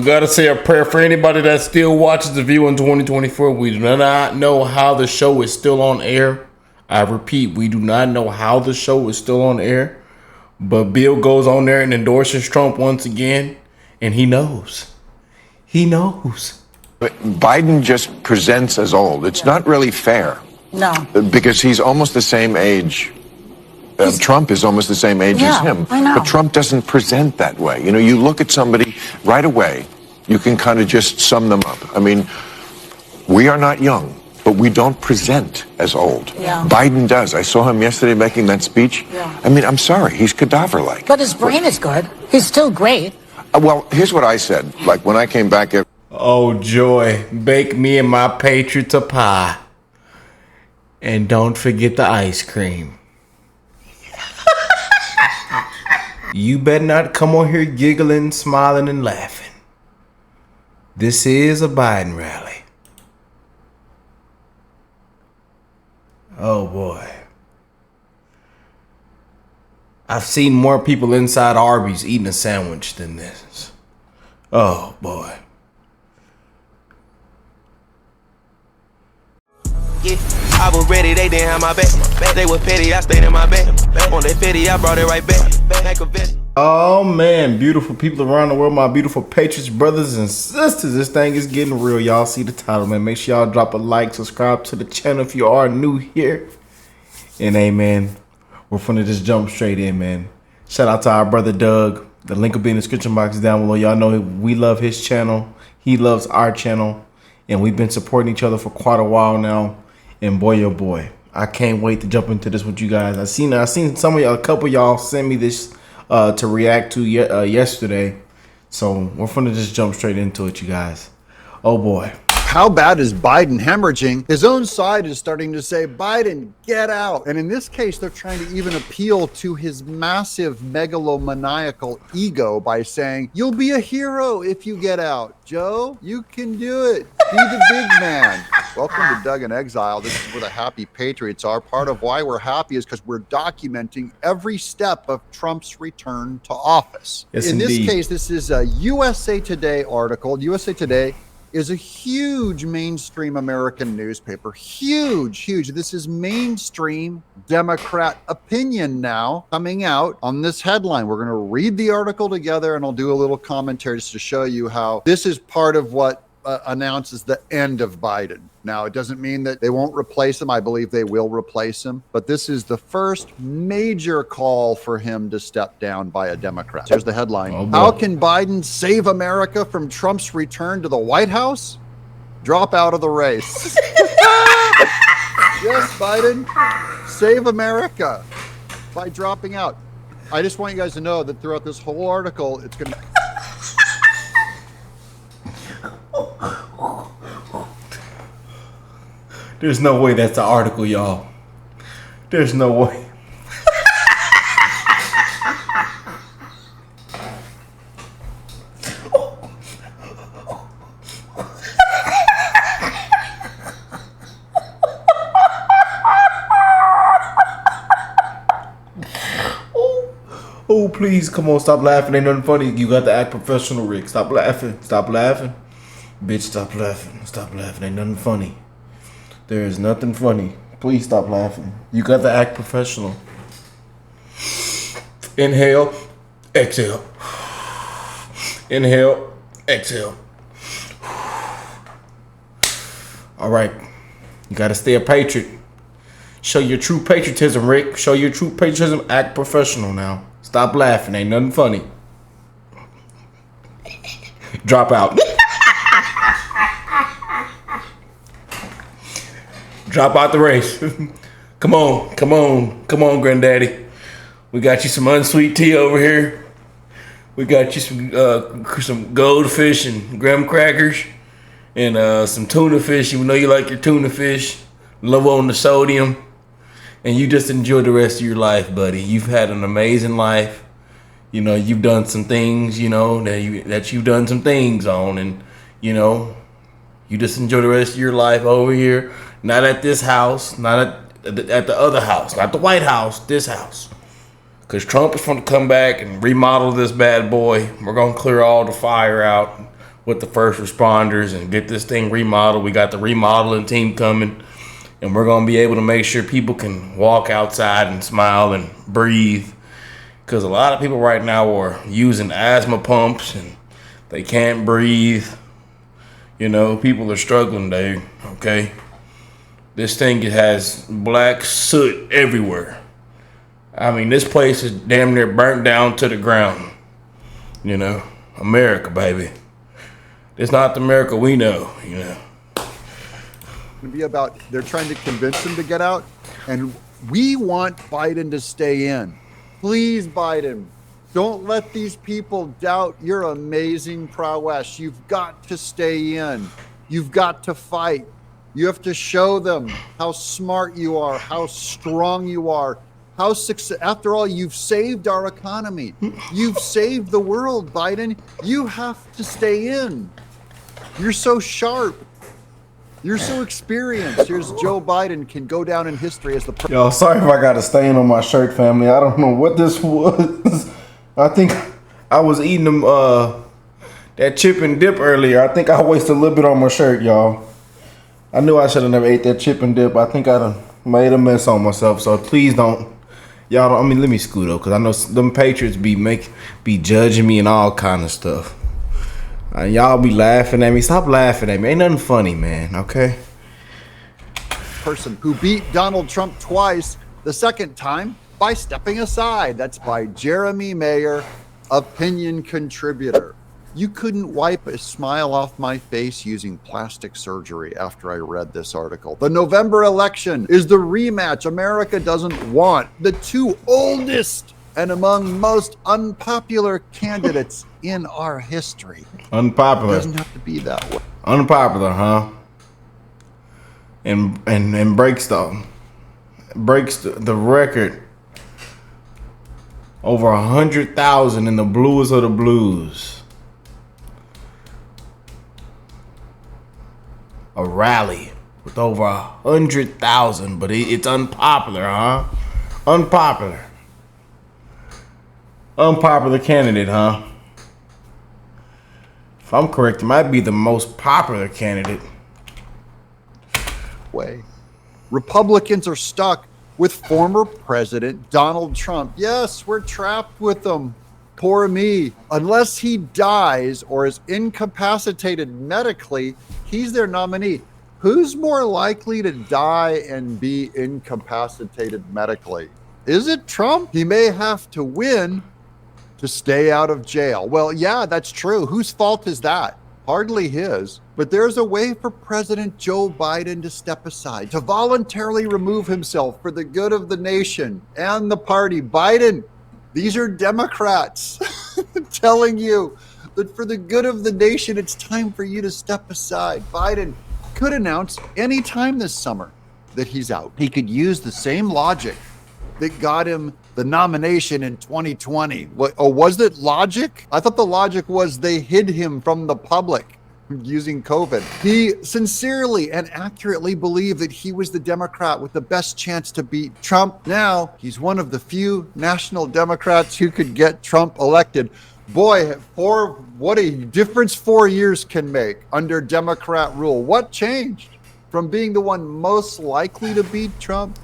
gotta say a prayer for anybody that still watches The View in 2024. We do not know how the show is still on air. I repeat, we do not know how the show is still on air. But Bill goes on there and endorses Trump once again, and he knows. He knows. Biden just presents as old. It's not really fair. No. Because he's almost the same age. Trump is almost the same age as him. I know. But Trump doesn't present that way. You know, you look at somebody right away, you can kind of just sum them up. I mean, we are not young, but we don't present as old. Yeah. Biden does. I saw him yesterday making that speech. Yeah. I mean, I'm sorry, he's cadaver-like. But his brain is good. He's still great. Well, here's what I said. Like, when I came back... Oh, joy. Bake me and my Patriots a pie. And don't forget the ice cream. You better not come on here giggling, smiling, and laughing. This is a Biden rally. Oh, boy. I've seen more people inside Arby's eating a sandwich than this. Oh, boy. Yeah, I was ready, they didn't have my back. They were petty, I stayed in my bed. On that petty, I brought it right back. Oh man, beautiful people around the world, my beautiful Patriots brothers and sisters. This thing is getting real. Y'all see the title, man. Make sure y'all drop a like, subscribe to the channel if you are new here. And amen, we're finna just jump straight in, man. Shout out to our brother Doug. The link will be in the description box down below. Y'all know we love his channel. He loves our channel. And we've been supporting each other for quite a while now. And boy, oh boy, I can't wait to jump into this with you guys. I seen some of y'all, a couple of y'all send me this to react to yesterday. So we're gonna just jump straight into it, you guys. Oh boy. How bad is Biden hemorrhaging? His own side is starting to say, Biden, get out. And in this case, they're trying to even appeal to his massive megalomaniacal ego by saying, you'll be a hero if you get out. Joe, you can do it. Be the big man. Welcome to Doug in Exile. This is where the happy patriots are. Part of why we're happy is because we're documenting every step of Trump's return to office. Yes, in indeed. this case, this is a USA Today article. USA Today is a huge mainstream American newspaper. Huge. This is mainstream Democrat opinion now coming out on this headline. We're going to read the article together and I'll do a little commentary just to show you how this is part of what announces the end of Biden. Now, it doesn't mean that they won't replace him. I believe they will replace him. But this is the first major call for him to step down by a Democrat. Here's the headline. Oh, how can Biden save America from Trump's return to the White House? Drop out of the race. Yes, Biden, save America by dropping out. I just want you guys to know that throughout this whole article, it's going to... There's no way that's the article, y'all. There's no way. Oh, please, come on, stop laughing. Ain't nothing funny. You got to act professional, Rick. Stop laughing. Stop laughing. Bitch, stop laughing. Stop laughing. Ain't nothing funny. There is nothing funny. Please stop laughing. You got to act professional. Inhale, exhale. Inhale, exhale. All right. You got to stay a patriot. Show your true patriotism, Rick. Show your true patriotism. Act professional now. Stop laughing. Ain't nothing funny. Drop out. Drop out the race. Come on, granddaddy. We got you some unsweet tea over here. We got you some goldfish and graham crackers and some tuna fish. You know you like your tuna fish. Low on the sodium. And you just enjoy the rest of your life, buddy. You've had an amazing life. You know, you've done some things, you know, that you've done some things on. And, you know, you just enjoy the rest of your life over here. Not at this house, not at the other house, not the White House, this house. Because Trump is going to come back and remodel this bad boy. We're going to clear all the fire out. with the first responders and get this thing remodeled. We got the remodeling team coming, and we're going to be able to make sure people can walk outside and smile and breathe. Because a lot of people right now are using asthma pumps and they can't breathe. You know, people are struggling, Dave, okay? This thing has black soot everywhere. I mean, this place is damn near burnt down to the ground. You know, America, baby. It's not the America we know, you know. To be about, they're trying to convince him to get out, and we want Biden to stay in. Please, Biden, don't let these people doubt your amazing prowess. You've got to stay in. You've got to fight. You have to show them how smart you are, how strong you are, how success. After all, you've saved our economy. You've saved the world, Biden. You have to stay in. You're so sharp. You're so experienced. Here's Joe Biden can go down in history as the president. Yo, sorry if I got a stain on my shirt, family. I don't know what this was. I think I was eating them that chip and dip earlier. I think I wasted a little bit on my shirt, y'all. I knew I should have never ate that chip and dip. I think I done made a mess on myself. So please don't, y'all don't, I mean, let me scoot up, because I know them Patriots be judging me and all kind of stuff. Y'all be laughing at me. Stop laughing at me. Ain't nothing funny, man, okay? Person who beat Donald Trump twice, the second time by stepping aside. That's by Jeremy Mayer, opinion contributor. You couldn't wipe a smile off my face using plastic surgery after I read this article. The November election is the rematch America doesn't want. The two oldest and among most unpopular candidates in our history. Unpopular. It doesn't have to be that way. Unpopular, huh? And breaks the record. Over 100,000 in the blues of the blues. A rally with over 100,000, but it's unpopular, huh? Unpopular. Unpopular candidate, huh? If I'm correct, it might be the most popular candidate. Way. Republicans are stuck with former President Donald Trump. Yes, we're trapped with him. Poor me. Unless he dies or is incapacitated medically, he's their nominee. Who's more likely to die and be incapacitated medically? Is it Trump? He may have to win to stay out of jail. Well, yeah, that's true. Whose fault is that? Hardly his. But there's a way for President Joe Biden to step aside, to voluntarily remove himself for the good of the nation and the party. Biden, these are Democrats telling you that for the good of the nation, it's time for you to step aside. Biden could announce any time this summer that he's out. He could use the same logic that got him the nomination in 2020. What, oh, was it logic? I thought the logic was they hid him from the public using COVID. He sincerely and accurately believed that he was the Democrat with the best chance to beat Trump. Now, he's one of the few national Democrats who could get Trump elected. Boy, what a difference 4 years can make under Democrat rule. What changed from being the one most likely to beat Trump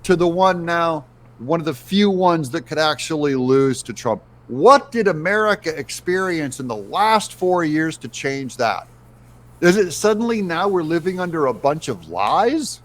to the one now, one of the few ones that could actually lose to Trump? What did America experience in the last 4 years to change that? Is it suddenly now we're living under a bunch of lies?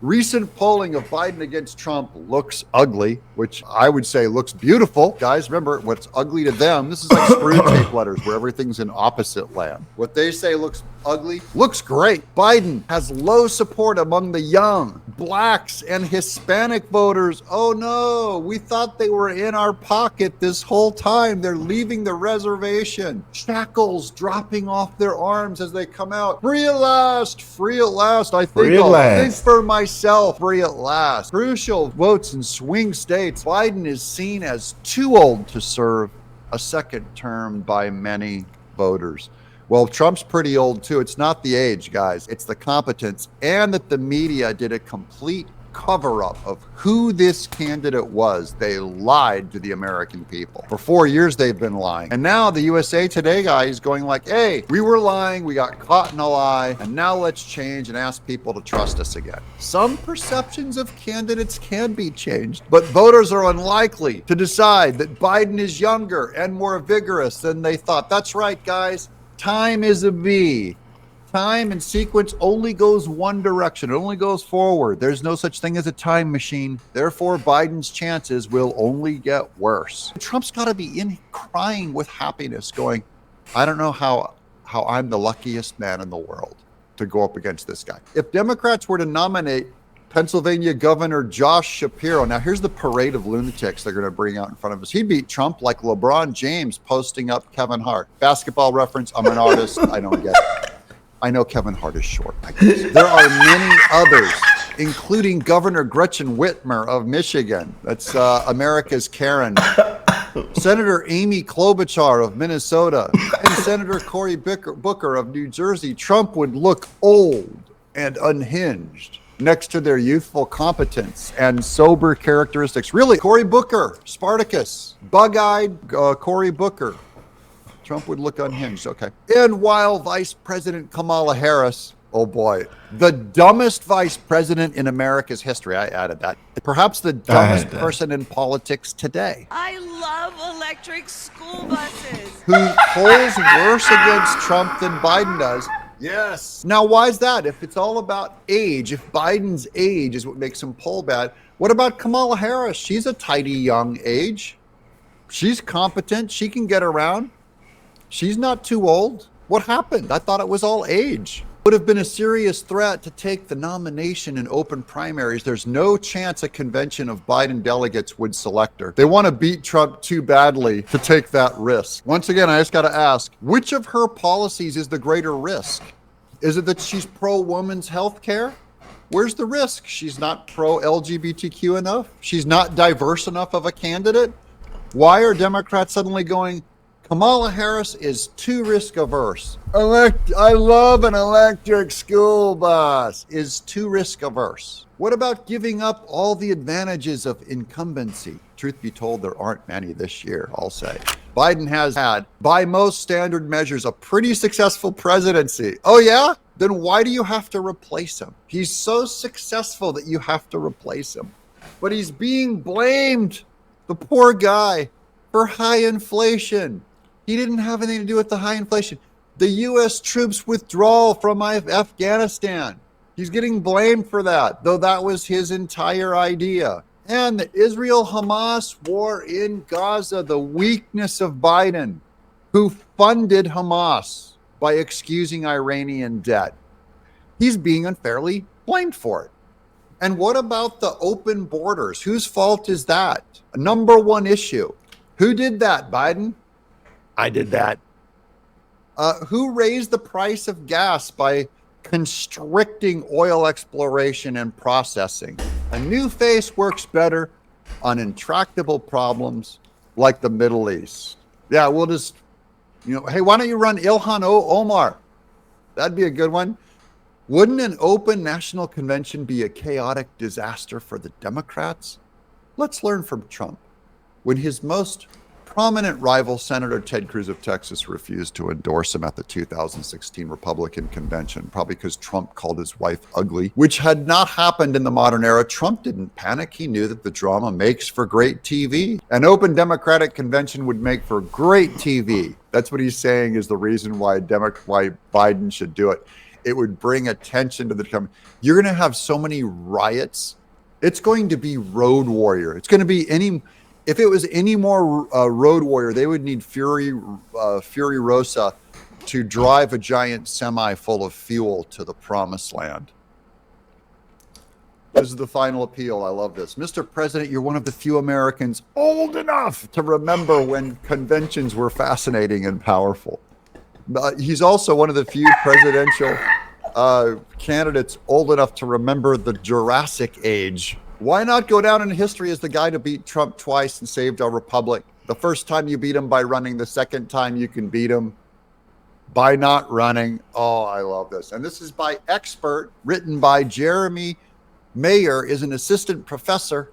Recent polling of Biden against Trump looks ugly, which I would say looks beautiful. Guys, remember, what's ugly to them, this is like screw tape letters where everything's in opposite land. What they say looks ugly, looks great. Biden has low support among the young, blacks, and Hispanic voters. Oh no, we thought they were in our pocket this whole time. They're leaving the reservation. Shackles dropping off their arms as they come out. Free at last, free at last. I think I'll think for myself, free at last. Crucial votes in swing states. Biden is seen as too old to serve a second term by many voters. Well, Trump's pretty old too. It's not the age, guys. It's the competence, and that the media did a complete cover-up of who this candidate was. They lied to the American people. For 4 years, they've been lying. And now the USA Today guy is going like, hey, we were lying, we got caught in a lie, and now let's change and ask people to trust us again. Some perceptions of candidates can be changed, but voters are unlikely to decide that Biden is younger and more vigorous than they thought. That's right, guys. Time is a bee. Time and sequence only goes one direction. It only goes forward. There's no such thing as a time machine. Therefore, Biden's chances will only get worse. Trump's got to be in crying with happiness going, I don't know how I'm the luckiest man in the world to go up against this guy. If Democrats were to nominate Pennsylvania Governor Josh Shapiro, now here's the parade of lunatics they're going to bring out in front of us. He'd beat Trump like LeBron James posting up Kevin Hart. Basketball reference, I'm an artist. I don't get it. I know Kevin Hart is short. I guess. There are many others, including Governor Gretchen Whitmer of Michigan. That's America's Karen. Senator Amy Klobuchar of Minnesota and Senator Cory Booker of New Jersey. Trump would look old and unhinged next to their youthful competence and sober characteristics. Really, Cory Booker, Spartacus, bug-eyed Cory Booker. Trump would look unhinged, okay. And while Vice President Kamala Harris, oh boy, the dumbest vice president in America's history, I added that, perhaps the dumbest person in politics today. I love electric school buses. Who polls worse against Trump than Biden does. Yes. Now, why is that? If it's all about age, if Biden's age is what makes him poll bad, what about Kamala Harris? She's a tidy young age. She's competent. She can get around. She's not too old. What happened? I thought it was all age. Would have been a serious threat to take the nomination in open primaries. There's no chance a convention of Biden delegates would select her. They want to beat Trump too badly to take that risk. Once again, I just got to ask, which of her policies is the greater risk? Is it that she's pro-women's health care? Where's the risk? She's not pro-LGBTQ enough? She's not diverse enough of a candidate? Why are Democrats suddenly going, Kamala Harris is too risk averse? I love an electric school bus. Is too risk averse. What about giving up all the advantages of incumbency? Truth be told, there aren't many this year, I'll say. Biden has had, by most standard measures, a pretty successful presidency. Oh yeah? Then why do you have to replace him? He's so successful that you have to replace him. But he's being blamed, the poor guy, for high inflation. He didn't have anything to do with the high inflation. The U.S. troops withdrawal from Afghanistan. He's getting blamed for that, though that was his entire idea. And the Israel-Hamas war in Gaza, the weakness of Biden, who funded Hamas by excusing Iranian debt. He's being unfairly blamed for it. And what about the open borders? Whose fault is that? Number one issue. Who did that, Biden? I did that. Who raised the price of gas by constricting oil exploration and processing? A new face works better on intractable problems like the Middle East. Yeah, we'll just, hey, why don't you run Ilhan Omar? That'd be a good one. Wouldn't an open national convention be a chaotic disaster for the Democrats? Let's learn from Trump. When his most prominent rival, Senator Ted Cruz of Texas, refused to endorse him at the 2016 Republican convention, probably because Trump called his wife ugly, which had not happened in the modern era. Trump didn't panic. He knew that the drama makes for great TV. An open Democratic convention would make for great TV. That's what he's saying is the reason why Biden should do it. It would bring attention to the convention. You're going to have so many riots. It's going to be Road Warrior. It's going to be if it was any more Road Warrior, they would need Fury Rosa to drive a giant semi full of fuel to the promised land. This is the final appeal. I love this. Mr. President, you're one of the few Americans old enough to remember when conventions were fascinating and powerful. He's also one of the few presidential candidates old enough to remember the Jurassic Age. Why not go down in history as the guy to beat Trump twice and saved our republic? The first time you beat him by running, the second time you can beat him by not running. Oh, I love this. And this is by Expert, written by Jeremy mayor is an assistant professor.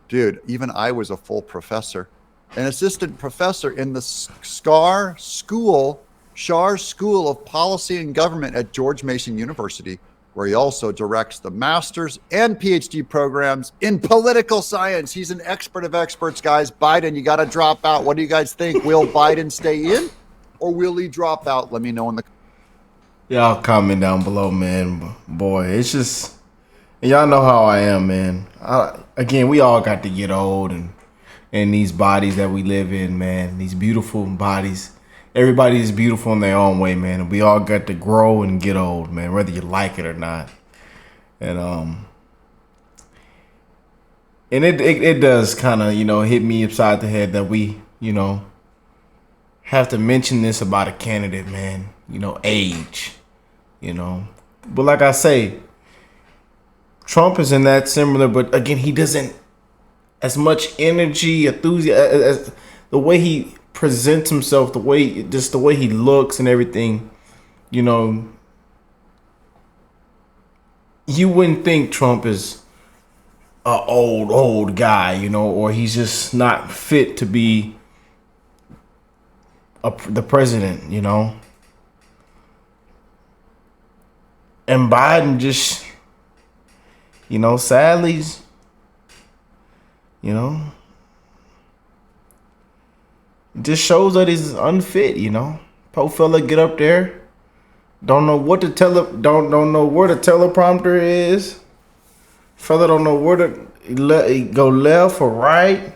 Dude, even I was a full professor. An assistant professor in the Schar School of Policy and Government at George Mason University, where he also directs the master's and PhD programs in political science. He's an expert of experts, guys. Biden, you got to drop out. What do you guys think? Will Biden stay in or will he drop out? Let me know in the Y'all comment down below, man. Boy, it's just, y'all know how I am, man. Again, we all got to get old and these bodies that we live in, man. These beautiful bodies. Everybody is beautiful in their own way, man. And we all got to grow and get old, man, whether you like it or not. And it does kind of, hit me upside the head that we, have to mention this about a candidate, man. Age, But like I say, Trump is in that similar, but again, he doesn't as much energy, enthusiasm, as the way he presents himself, the way he looks and everything, you wouldn't think Trump is a old guy, or he's just not fit to be the president, And Biden just, sadly, it just shows that he's unfit, Poor fella get up there, don't know what to don't know where the teleprompter is. Fella don't know where to go left or right.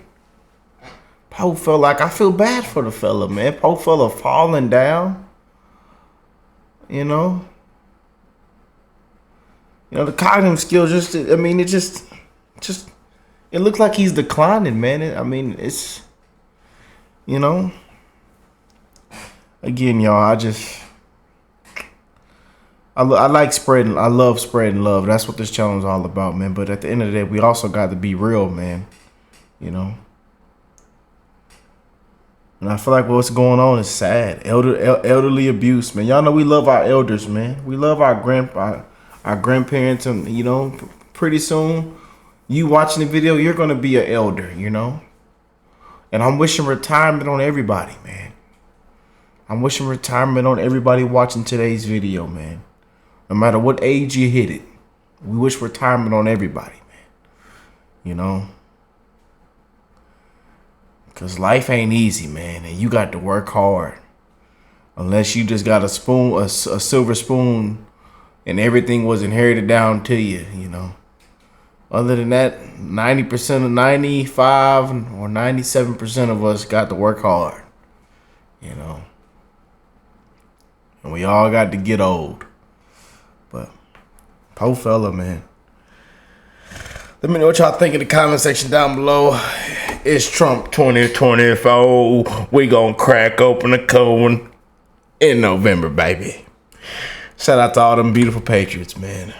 Poor fella, like I feel bad for the fella, man. Poor fella falling down, the cognitive skills it looks like he's declining, man. It's, again, y'all, I love spreading love. That's what this channel is all about, man. But at the end of the day, we also got to be real, man, And I feel like what's going on is sad. Elderly abuse, man. Y'all know we love our elders, man. We love our grandparents, and pretty soon, you watching the video, you're gonna be an elder, And I'm wishing retirement on everybody, man. I'm wishing retirement on everybody watching today's video, man. No matter what age you hit it, we wish retirement on everybody, man. Because life ain't easy, man, and you got to work hard. Unless you just got a silver spoon, and everything was inherited down to you, Other than that, 90% of 95 or 97% of us got to work hard, And we all got to get old. But, poor fella, man. Let me know what y'all think in the comment section down below. It's Trump 2024. We gonna crack open a cold one in November, baby. Shout out to all them beautiful patriots, man.